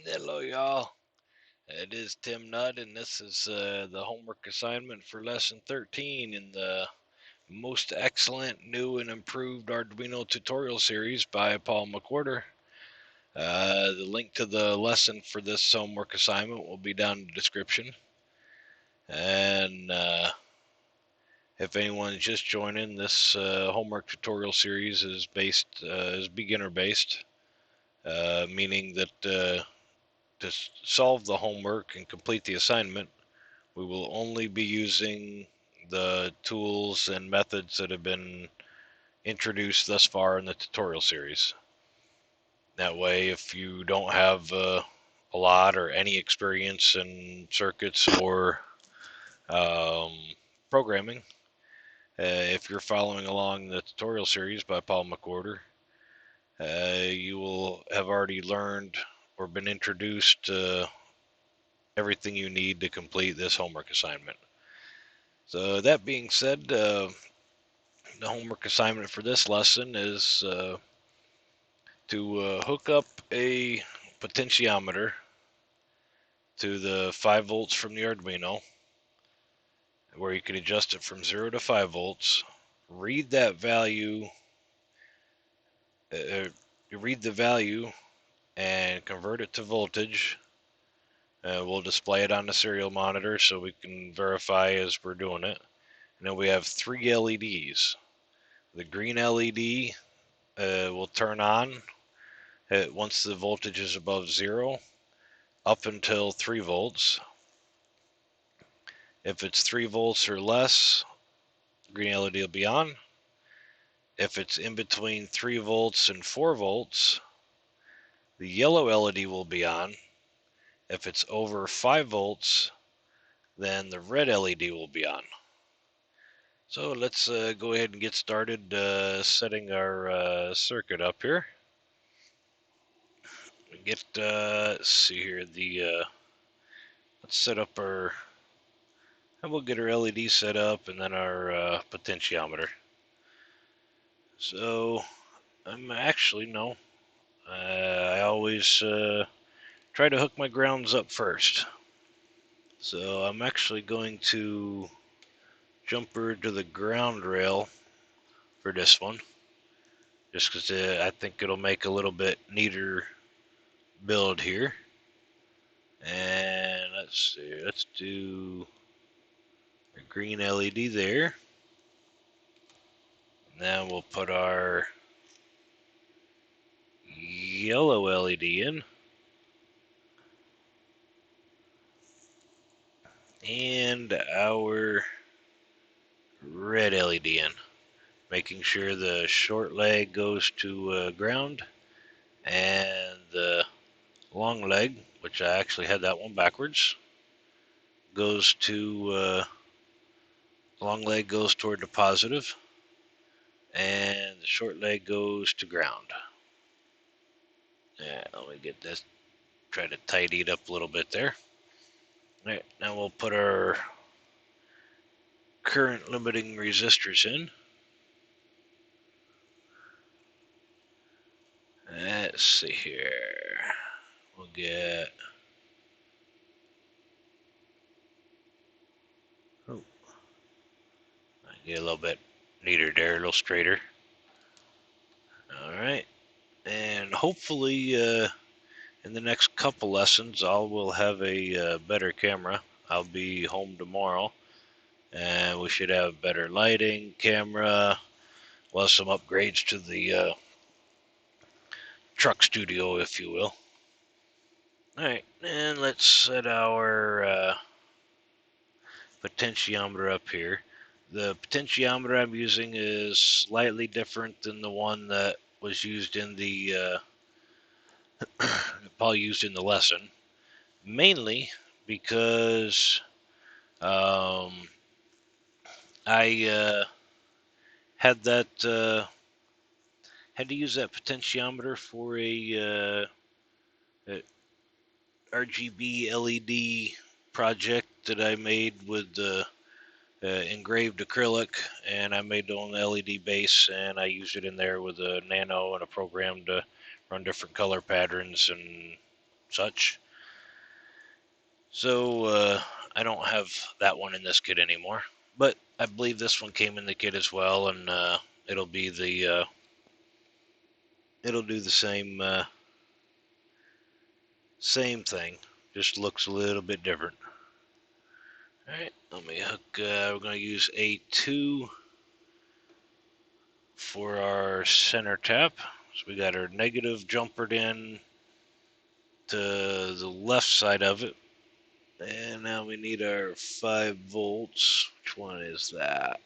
Hello, y'all. It is Tim Nutt, and this is the homework assignment for Lesson 13 in the most excellent, new, and improved Arduino tutorial series by Paul McWhorter. The link to the lesson for this homework assignment will be down in the description. And if anyone's just joining, this homework tutorial series is beginner based, meaning that to solve the homework and complete the assignment, we will only be using the tools and methods that have been introduced thus far in the tutorial series. That way, if you don't have a lot or any experience in circuits or um, programming, if you're following along the tutorial series by Paul McWhorter, you will have already learned or been introduced to everything you need to complete this homework assignment. So that being said, the homework assignment for this lesson is to hook up a potentiometer to the 5 volts from the Arduino, where you can adjust it from 0 to 5 volts, read that value, you read the value and convert it to voltage. We'll display it on the serial monitor so we can verify as we're doing it. And then we have 3 LEDs. The green LED will turn on once the voltage is above 0 up until 3 volts. If it's 3 volts or less, green LED will be on. If it's in between 3 volts and 4 volts, the yellow LED will be on. If it's over 5 volts, then the red LED will be on. So let's go ahead and get started setting our circuit up here. Let's see here, let's set up and we'll get our LED set up and then our potentiometer. So I'm actually, no, I always try to hook my grounds up first. So I'm actually going to jumper to the ground rail for this one, just because I think it'll make a little bit neater build here. And let's see, let's do a green LED there. Now we'll put our yellow LED in. And our red LED in, making sure the short leg goes to ground and the long leg, which I actually had that one backwards, goes to long leg goes toward the positive and the short leg goes to ground. Yeah, let me get this, try to tidy it up a little bit there. All right, now we'll put our current limiting resistors in. Let's see here. We'll get, oh, get a little bit neater there, a little straighter. All right, and hopefully in the next couple lessons I will have a better camera. I'll be home tomorrow, and we should have better lighting, camera, well, some upgrades to the truck studio, if you will. All right, and let's set our potentiometer up here. The potentiometer I'm using is slightly different than the one that was used in the Paul used in the lesson, mainly because I had had to use that potentiometer for a RGB LED project that I made with the engraved acrylic, and I made on the LED base, and I used it in there with a nano and a program to run different color patterns and such. So I don't have that one in this kit anymore, but I believe this one came in the kit as well, and it'll be the it'll do the same thing, just looks a little bit different. All right, let me hook. We're going to use A2 for our center tap. So we got our negative jumpered in to the left side of it. And now we need our 5 volts. Which one is that?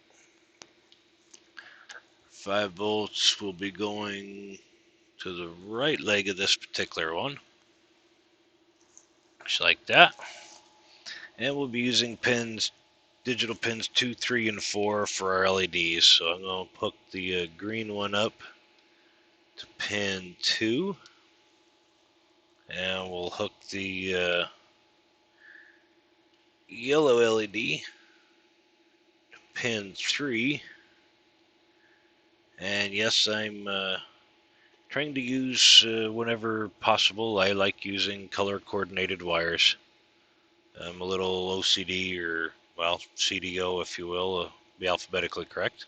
5 volts will be going to the right leg of this particular one. Just like that. And we'll be using digital pins 2, 3, and 4 for our LEDs. So I'm going to hook the green one up to pin 2. And we'll hook the yellow LED to pin 3. And yes, I'm trying to use, whenever possible, I like using color coordinated wires. I'm a little OCD, or, well, CDO, if you will, be alphabetically correct.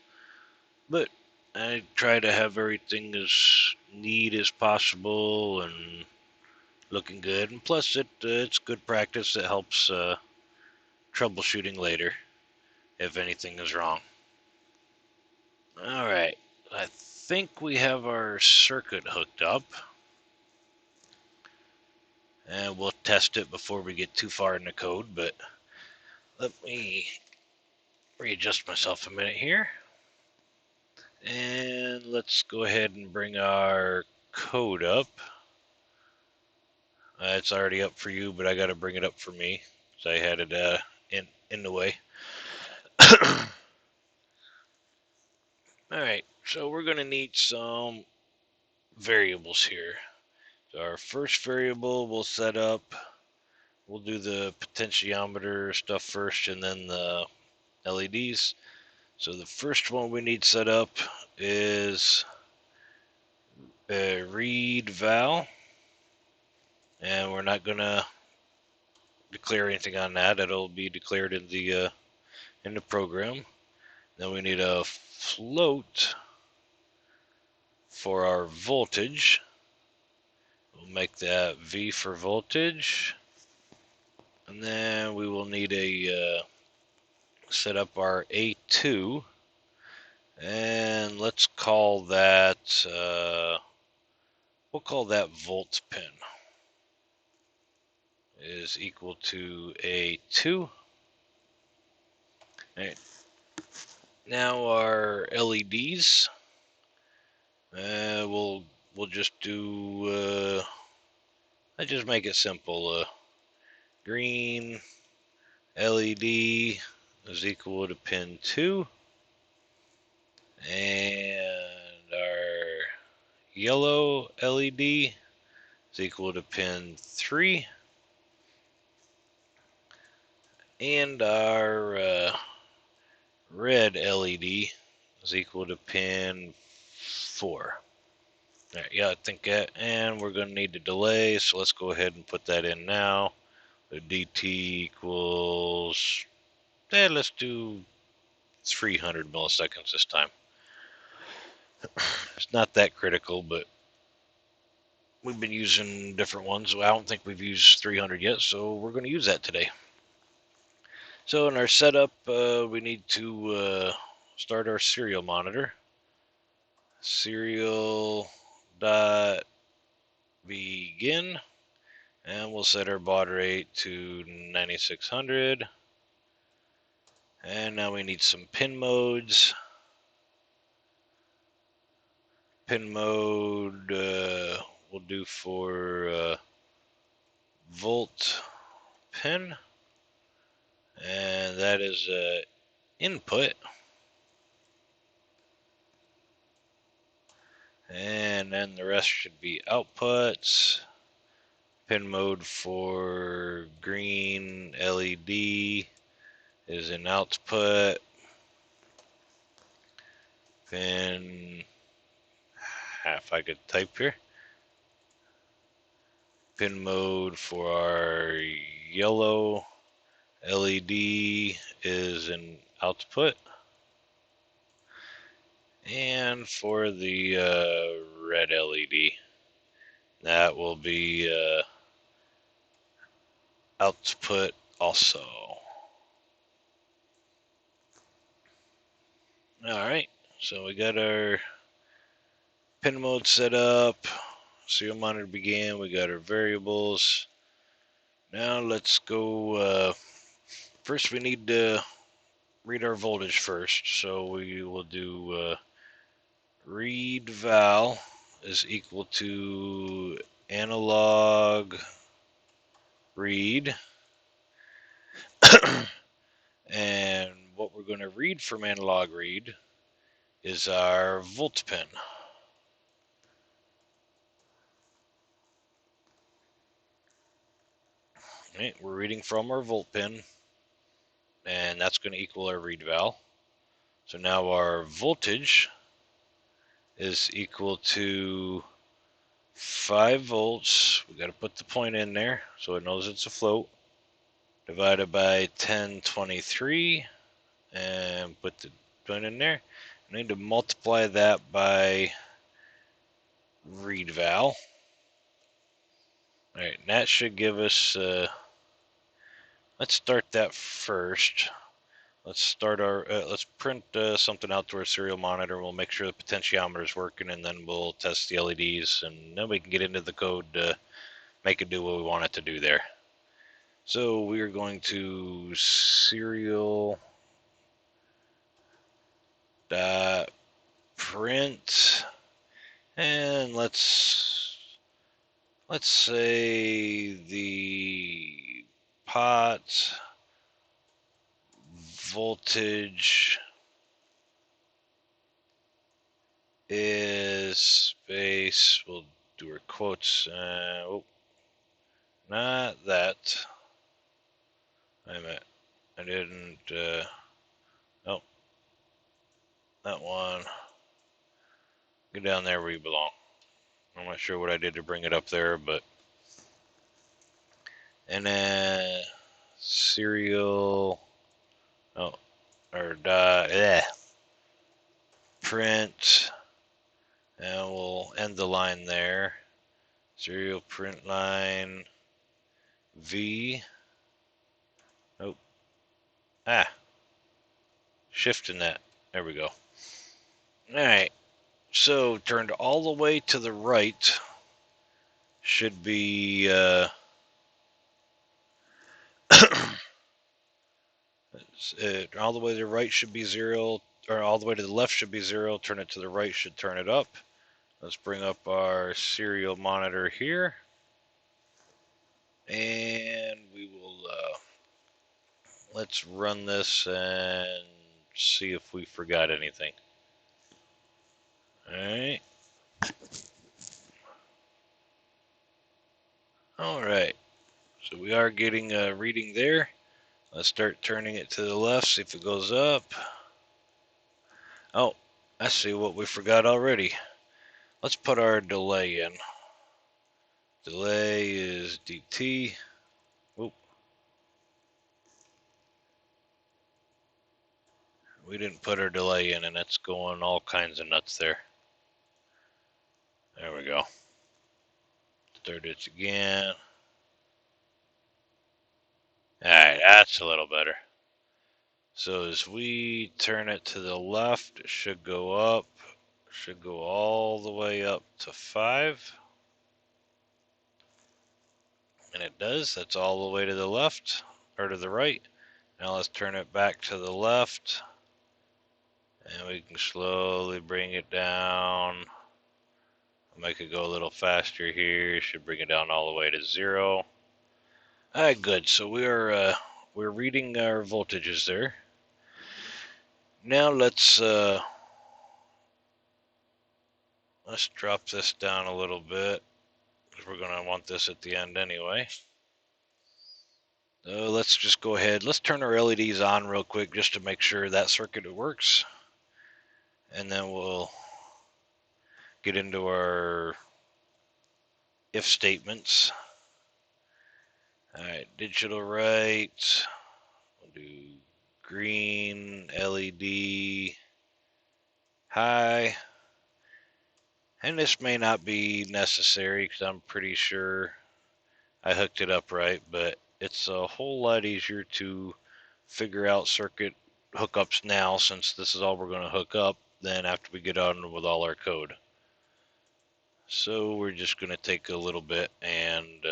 But I try to have everything as neat as possible and looking good. And plus, it's good practice. It helps troubleshooting later if anything is wrong. All right, I think we have our circuit hooked up. And we'll test it before we get too far in the code, but let me readjust myself a minute here. And let's go ahead and bring our code up. It's already up for you, but I got to bring it up for me, so I had it in the way. All right, so we're going to need some variables here. So our first variable we'll set up. We'll do the potentiometer stuff first, and then the LEDs. So the first one we need set up is a read val, and we're not gonna declare anything on that. It'll be declared in the program. Then we need a float for our voltage. We'll make that V for voltage, and then we will need a set up our A2, and let's call that we'll call that volt pin is equal to A2. All right. Now our LEDs, we'll just do. I just make it simple. Green LED is equal to pin 2, and our yellow LED is equal to pin 3, and our red LED is equal to pin 4. All right, yeah, I think that, and we're going to need a delay, so let's go ahead and put that in now. The DT equals, let's do 300 milliseconds this time. It's not that critical, but we've been using different ones. I don't think we've used 300 yet, so we're going to use that today. So in our setup, we need to start our serial monitor. Serial dot begin, and we'll set our baud rate to 9600. And now we need some pin modes. Pin mode we'll do for volt pin, and that is input. And then the rest should be outputs. Pin mode for green LED is an output. Pin, if I could type here. Pin mode for our yellow LED is an output. And for the red LED, that will be output also. Alright, so we got our pin mode set up. Serial monitor began. We got our variables. Now let's go. First, we need to read our voltage first. So we will do read val is equal to analog read. And what we're going to read from analog read is our volt pin. Right, we're reading from our volt pin, and that's going to equal our read val. So now our voltage is equal to 5 volts. We got to put the point in there so it knows it's a float. Divided by 1023, and put the point in there. I need to multiply that by read val. All right, and that should give us. Let's start that first. Let's start our. Let's print something out to our serial monitor. We'll make sure the potentiometer is working, and then we'll test the LEDs, and then we can get into the code to make it do what we want it to do there. So we are going to serial dot print, and let's say the pot voltage is space. We'll do our quotes. Oh, not that. Wait a minute. I didn't. Oh, that one. Get down there where you belong. I'm not sure what I did to bring it up there, but. And then serial. Oh, or print. And we'll end the line there. Serial print line V. Oh. Shifting that. There we go. Alright. So turned all the way to the right should be all the way to the right should be 0, or all the way to the left should be 0. Turn it to the right should turn it up. Let's bring up our serial monitor here, and we will let's run this and see if we forgot anything. Alright. Alright. So we are getting a reading there. Let's start turning it to the left, see if it goes up. Oh, I see what we forgot already. Let's put our delay in. Delay is dt. Oop. We didn't put our delay in, and it's going all kinds of nuts there. There we go. Start it again. Alright, that's a little better. So as we turn it to the left, it should go up. Should go all the way up to 5. And it does. That's all the way to the left, or to the right. Now let's turn it back to the left. And we can slowly bring it down. Make it go a little faster here. Should bring it down all the way to 0. Alright, good. So we're reading our voltages there. Now let's drop this down a little bit, because we're going to want this at the end anyway. So let's just go ahead. Let's turn our LEDs on real quick just to make sure that circuit works. And then we'll get into our if statements. Alright, digital right. We'll do green LED high. And this may not be necessary because I'm pretty sure I hooked it up right, but it's a whole lot easier to figure out circuit hookups now, since this is all we're going to hook up, than after we get on with all our code. So we're just going to take a little bit and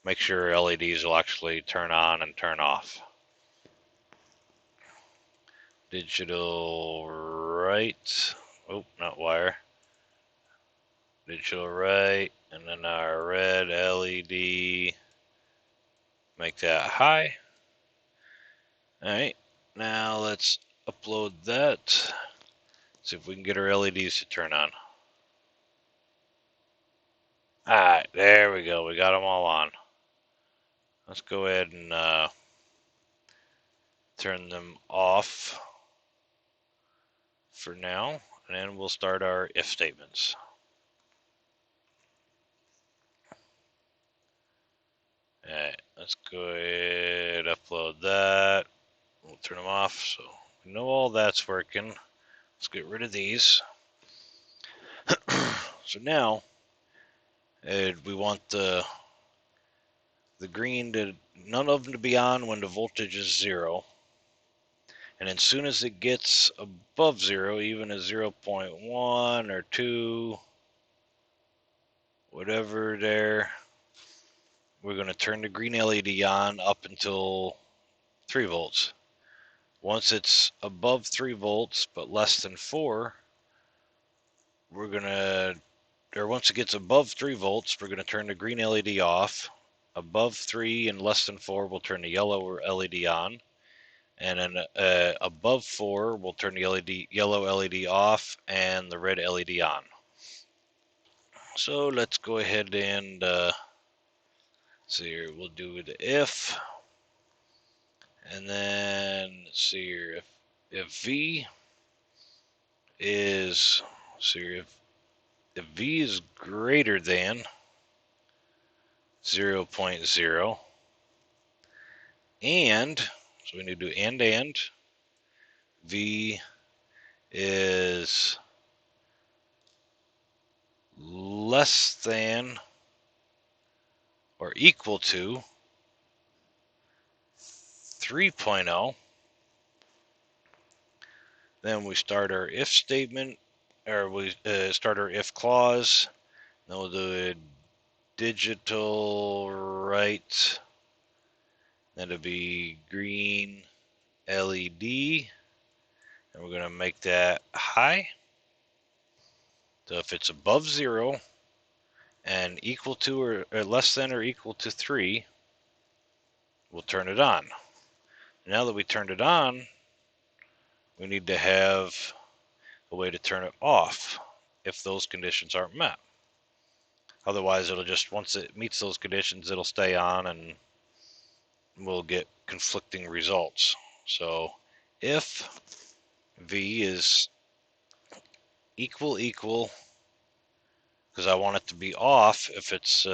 make sure LEDs will actually turn on and turn off. Digital right. Oh, not wire. Digital right, and then our red LED. Make that high. Alright, now let's upload that. See if we can get our LEDs to turn on. Alright, there we go. We got them all on. Let's go ahead and turn them off for now, and then we'll start our if statements. Alright, let's go ahead, upload that. We'll turn them off, so we know all that's working. Let's get rid of these. So now, we want the green to, none of them to be on when the voltage is 0. And as soon as it gets above 0, even a 0.1 or 2, whatever there, we're going to turn the green LED on up until 3 volts. Once it's above 3 volts but less than 4, we're going to, or once it gets above 3 volts, we're going to turn the green LED off. Above 3 and less than 4, we'll turn the yellow LED on. And then above 4, we'll turn the yellow LED off and the red LED on. So let's go ahead and see here. We'll do the if, and then let's see here. If V is, see here, if V is greater than 0.0, and so we need to do and V is less than or equal to 3.0, then we start our if statement, or we start our if clause. Then we'll do a digital right, then it'll be green LED, and we're going to make that high. So if it's above 0 and equal to or less than or equal to 3, we'll turn it on. Now that we turned it on, we need to have a way to turn it off if those conditions aren't met. Otherwise, it'll just, once it meets those conditions, it'll stay on and we'll get conflicting results. So if V is equal, because I want it to be off if it's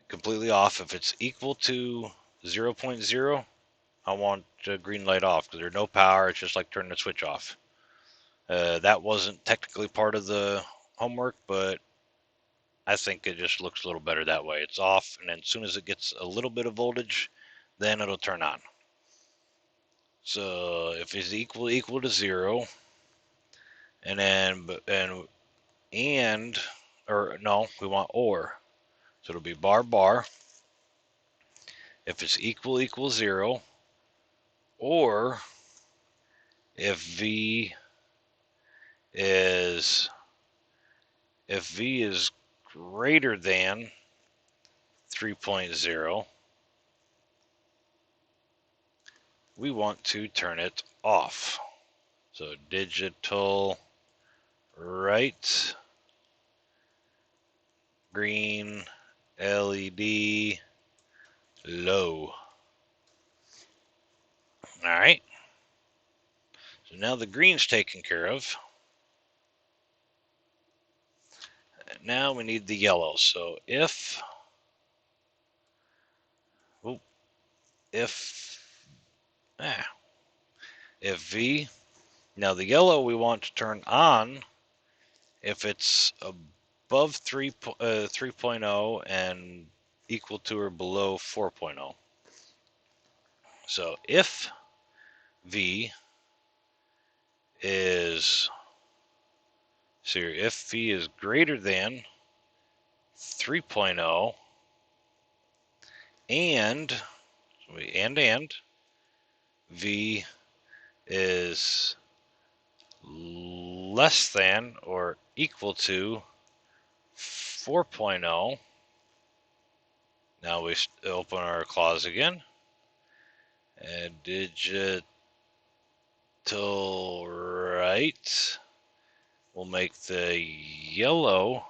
completely off. If it's equal to 0.0, I want the green light off because there's no power. It's just like turning the switch off. That wasn't technically part of the homework, but I think it just looks a little better that way. It's off, and then as soon as it gets a little bit of voltage, then it'll turn on. So if it's equal to 0, and then or no, we want or. So it'll be bar. If it's equal 0, or if V is greater than 3.0, we want to turn it off. So digital right, green LED low. All right. So now the green's taken care of. Now we need the yellow. So if if V, now the yellow we want to turn on if it's above 3.0 and equal to or below 4.0. So if V is, if V is greater than 3.0 and V is less than or equal to 4.0. Now we open our clause again. And digital right will make the yellow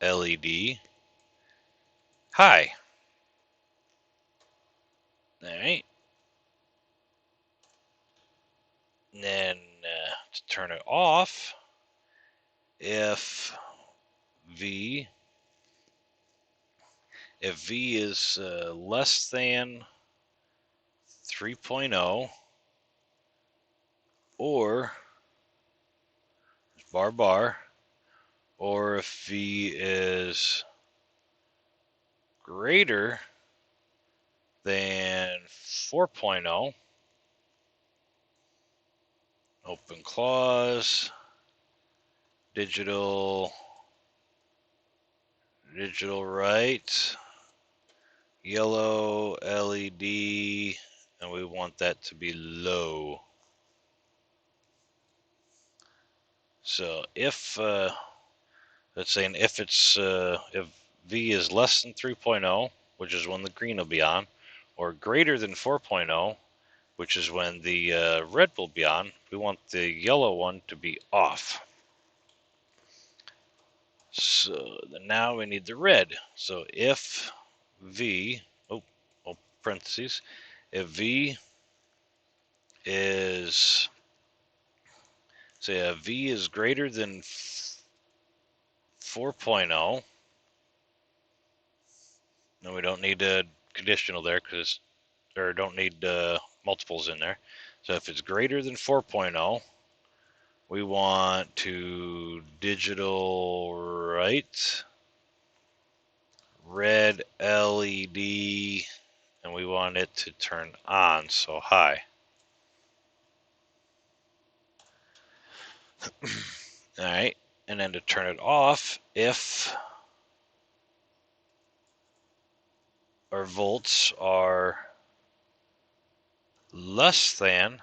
LED high. All right. And then to turn it off, if V is less than 3.0 or bar, or if V is greater than 4.0, open clause, digital right, yellow LED, and we want that to be low. So if let's say if it's if V is less than 3.0, which is when the green will be on, or greater than 4.0, which is when the red will be on, we want the yellow one to be off. So now we need the red. So if V, parentheses, if V is, say V is greater than 4.0, and we don't need a conditional there because, or don't need multiples in there. So if it's greater than 4.0, we want to digital right, red LED, and we want it to turn on, so high. All right, and then to turn it off, if our volts are less than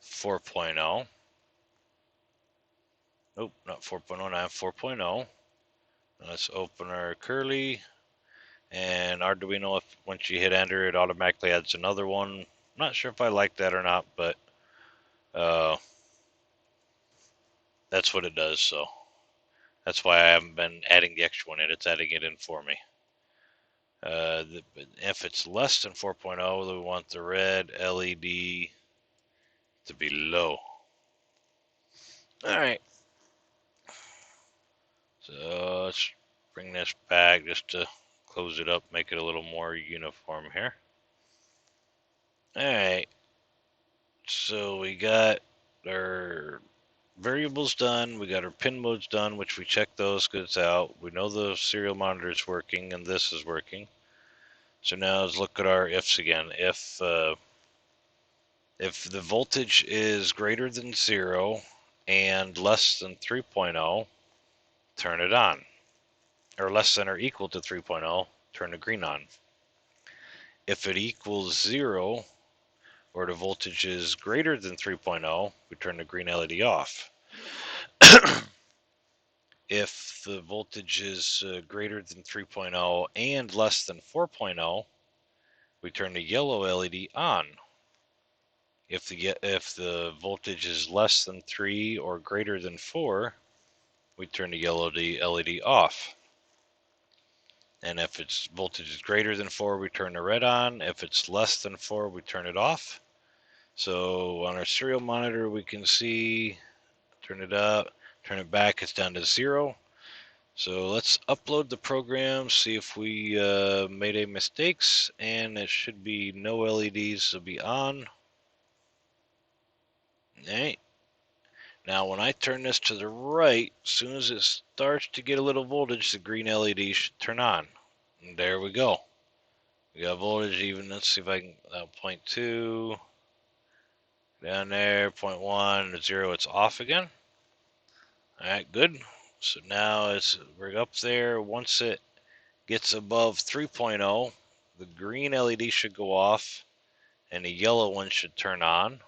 4.0, nope, not 4.0, not 4.0. Let's open our curly, and Arduino, once you hit enter, it automatically adds another one. Not sure if I like that or not, but that's what it does, so that's why I haven't been adding the extra one in. It's adding it in for me. If it's less than 4.0, we want the red LED to be low. All right. So let's bring this back just to close it up, make it a little more uniform here. All right. So we got our variables done. We got our pin modes done, which we checked those because it's out. We know the serial monitor is working and this is working. So now let's look at our ifs again. If the voltage is greater than 0 and less than 3.0, turn it on. Or less than or equal to 3.0, turn the green on. If it equals 0, or the voltage is greater than 3.0, we turn the green LED off. If the voltage is greater than 3.0 and less than 4.0, we turn the yellow LED on. If the voltage is less than 3 or greater than 4, we turn the yellow LED off. And if its voltage is greater than 4, we turn the red on. If it's less than 4, we turn it off. So on our serial monitor, we can see, turn it up, turn it back, it's down to 0. So let's upload the program, see if we made any mistakes, and it should be no LEDs will be on. Okay. Now when I turn this to the right, as soon as it starts to get a little voltage, the green LED should turn on. And there we go. We got voltage even. Let's see if I can, 0.2, down there, 0.1, 0, it's off again. All right, good. So now we're up there. Once it gets above 3.0, the green LED should go off and the yellow one should turn on.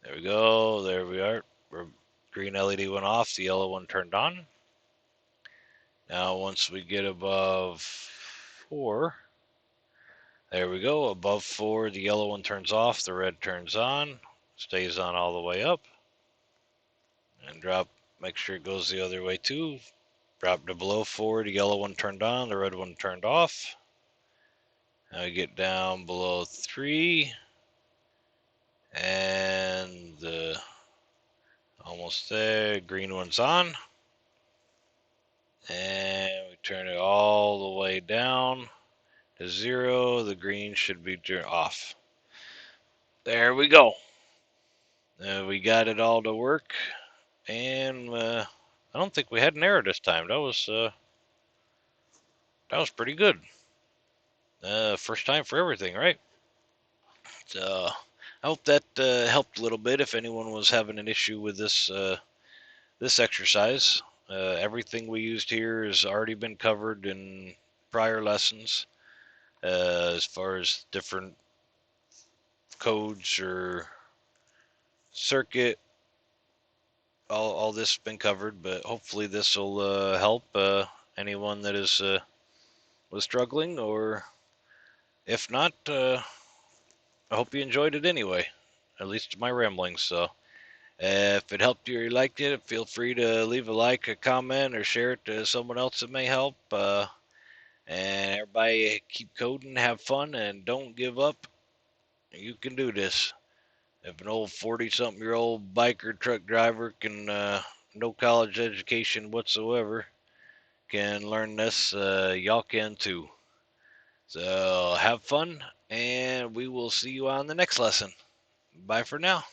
There we go. There we are. Green LED went off. The yellow one turned on. Now once we get above 4, there we go. Above 4, the yellow one turns off. The red turns on. Stays on all the way up. And drop. Make sure it goes the other way too. Drop to below 4. The yellow one turned on. The red one turned off. Now we get down below 3. And almost there. Green one's on. And we turn it all the way down to 0. The green should be off. There we go. We got it all to work. And I don't think we had an error this time. That was pretty good. First time for everything, right? So I hope that helped a little bit. If anyone was having an issue with this exercise, everything we used here has already been covered in prior lessons, as far as different codes or circuit. All this has been covered, but hopefully this will help anyone that is was struggling, or if not, I hope you enjoyed it anyway. At least my ramblings. So if it helped you or you liked it, feel free to leave a like, a comment, or share it to someone else that may help. And everybody keep coding, have fun, and don't give up. You can do this. If an old 40-something-year-old biker truck driver can, no college education whatsoever, can learn this, y'all can too. So have fun, and we will see you on the next lesson. Bye for now.